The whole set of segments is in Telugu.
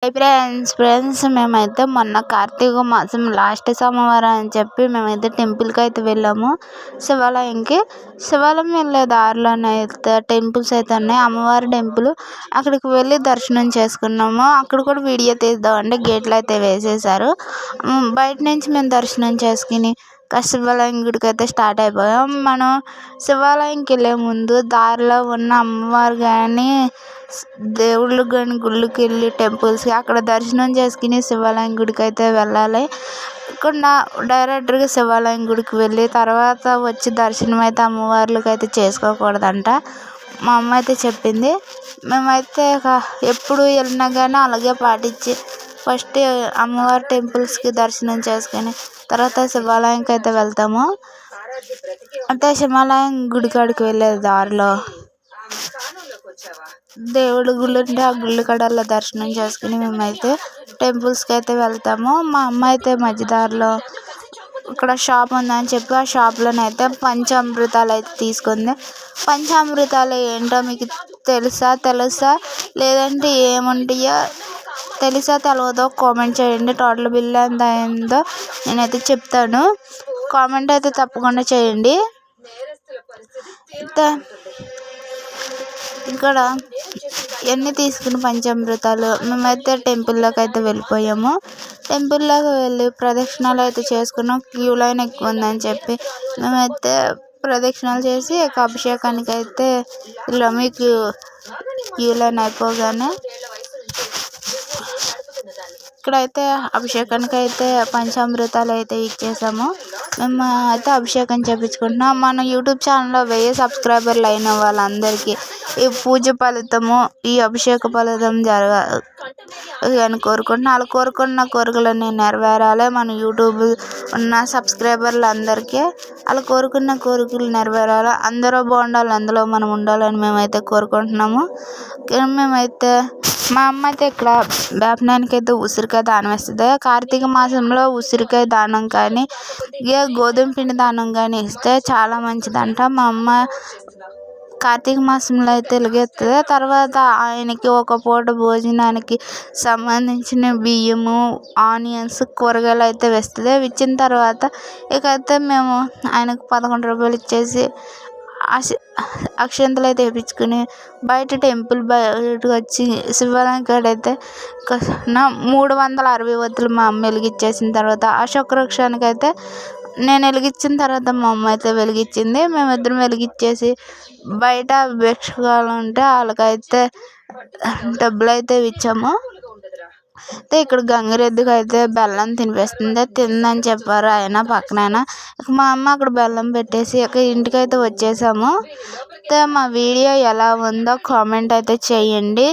ఫ్రెండ్స్ మేమైతే మొన్న కార్తీక మాసం లాస్ట్ సోమవారం అని చెప్పి మేమైతే టెంపుల్కి అయితే వెళ్ళాము. శివాలయం వెళ్ళే దారిలోనే అయితే టెంపుల్స్ అయితే ఉన్నాయి. అమ్మవారి టెంపుల్ అక్కడికి వెళ్ళి దర్శనం చేసుకున్నాము. అక్కడ కూడా వీడియో తీద్దామంటే గేట్లు అయితే వేసేసారు. బయట నుంచి మేము దర్శనం చేసుకుని శివాలయం గుడికి అయితే స్టార్ట్ అయిపోయాం. మనం శివాలయంకి వెళ్ళే ముందు దారిలో ఉన్న అమ్మవారు కానీ దేవుళ్ళు కానీ గుళ్ళకి వెళ్ళి టెంపుల్స్కి అక్కడ దర్శనం చేసుకుని శివాలయం గుడికి అయితే వెళ్ళాలి. ఇక్కడ డైరెక్ట్గా శివాలయం గుడికి వెళ్ళి తర్వాత వచ్చి దర్శనం అయితే అమ్మవార్లకి అయితే చేసుకోకూడదంట. మా అమ్మ అయితే చెప్పింది. మేమైతే ఎప్పుడు వెళ్ళినా కానీ అలాగే పాటించి ఫస్ట్ అమ్మవారి టెంపుల్స్కి దర్శనం చేసుకొని తర్వాత శివాలయంకి అయితే వెళ్తాము. అంటే శివాలయం గుడి కాడికి వెళ్ళే దారిలో దేవుడి గుళ్ళు ఉంటే ఆ గుళ్ళు కాడల్లో దర్శనం చేసుకుని మేమైతే టెంపుల్స్కి అయితే వెళ్తాము. మా అమ్మ అయితే మధ్యదారిలో ఇక్కడ షాప్ ఉందని చెప్పి ఆ షాప్లోనైతే పంచామృతాలు అయితే తీసుకుంది. పంచామృతాలు ఏంటో మీకు తెలుసా లేదంటే ఏముంటాయో తెలియదో కామెంట్ చేయండి. టోటల్ బిల్ ఎంత అయిందో నేనైతే చెప్తాను. కామెంట్ అయితే తప్పకుండా చేయండి. ఇక్కడ ఎన్ని తీసుకుని పంచామృతాలు మేమైతే టెంపుల్లోకి అయితే వెళ్ళిపోయాము. టెంపుల్లోకి వెళ్ళి ప్రదక్షిణాలు అయితే చేసుకున్నాం. క్యూ లైన్ ఎక్కువ ఉందని చెప్పి మేమైతే ప్రదక్షిణాలు చేసి అభిషేకానికి అయితే ఇలా మీకు క్యూ లైన్ అయిపోగానే ఇక్కడైతే అభిషేకానికి అయితే పంచామృతాలు అయితే ఇచ్చేసాము. మేము అయితే అభిషేకం చేయించుకుంటున్నాం. మన యూట్యూబ్ ఛానల్లో 1000 సబ్స్క్రైబర్లు అయిన వాళ్ళందరికీ ఈ పూజ ఫలితము ఈ అభిషేక ఫలితం అని కోరుకుంటున్నాను. వాళ్ళు కోరుకున్న కోరికలన్నీ నెరవేరాలి. మన యూట్యూబ్ ఉన్న సబ్స్క్రైబర్లు అందరికీ వాళ్ళు కోరుకున్న కోరికలు నెరవేరాలి. అందరూ బాగుండాలి, అందులో మనం ఉండాలని మేమైతే కోరుకుంటున్నాము. మేమైతే మా అమ్మ అయితే ఇక్కడ వేపనానికి అయితే ఉసిరికాయ దానం వేస్తుంది. కార్తీక మాసంలో ఉసిరికాయ దానం కానీ గోధుమ పిండి దానం కానీ ఇస్తే చాలా మంచిదంట. మా అమ్మ కార్తీక మాసంలో అయితే వెలిగేస్తుంది. తర్వాత ఆయనకి ఒక పూట భోజనానికి సంబంధించిన బియ్యము, ఆనియన్స్, కూరగాయలు అయితే వేస్తుంది. ఇచ్చిన తర్వాత ఇకైతే మేము ఆయనకు 11 రూపాయలు ఇచ్చేసి అక్షంతలు అయితే వేయించుకుని బయట టెంపుల్ బయటకు వచ్చి శివాలయం కాడైతే 360 ఒత్తులు మా అమ్మ వెలిగించేసిన తర్వాత అశోక వృక్షానికి అయితే నేను వెలిగించిన తర్వాత మా అమ్మ అయితే వెలిగించింది. మేమిద్దరం వెలిగించేసి బయట భిక్షగాళ్ళు ఉంటే వాళ్ళకైతే డబ్బులు అయితే ఇచ్చాము. అయితే ఇక్కడ గంగిరెద్దుకి అయితే బెల్లం తినిపిస్తుంది. తిందని చెప్పారు ఆయన పక్కనైనా. మా అమ్మ అక్కడ బెల్లం పెట్టేసి ఇంటికైతే వచ్చేసాము. అయితే మా వీడియో ఎలా ఉందో కామెంట్ అయితే చేయండి,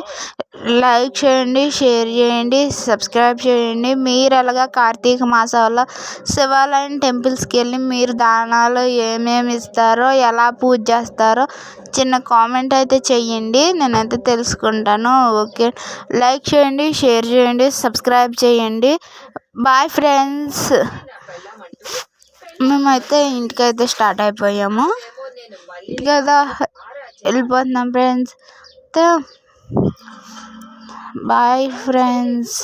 లైక్ చేయండి, షేర్ చేయండి, సబ్స్క్రైబ్ చేయండి. మీరు ఎలాగా కార్తీక మాసంలో శివాలయం టెంపుల్స్కి వెళ్ళి మీరు దానాలు ఏమేమి ఇస్తారో ఎలా పూజ చేస్తారో చిన్న కామెంట్ అయితే చేయండి. నేనైతే తెలుసుకుంటాను. ఓకే, లైక్ చేయండి, షేర్ చేయండి, సబ్స్క్రైబ్ చేయండి. Bye friends. మేమైతే ఇంటికైతే స్టార్ట్ అయిపోయాము. ఇంటికైతే వెళ్ళిపోతున్నాం ఫ్రెండ్స్. Bye friends.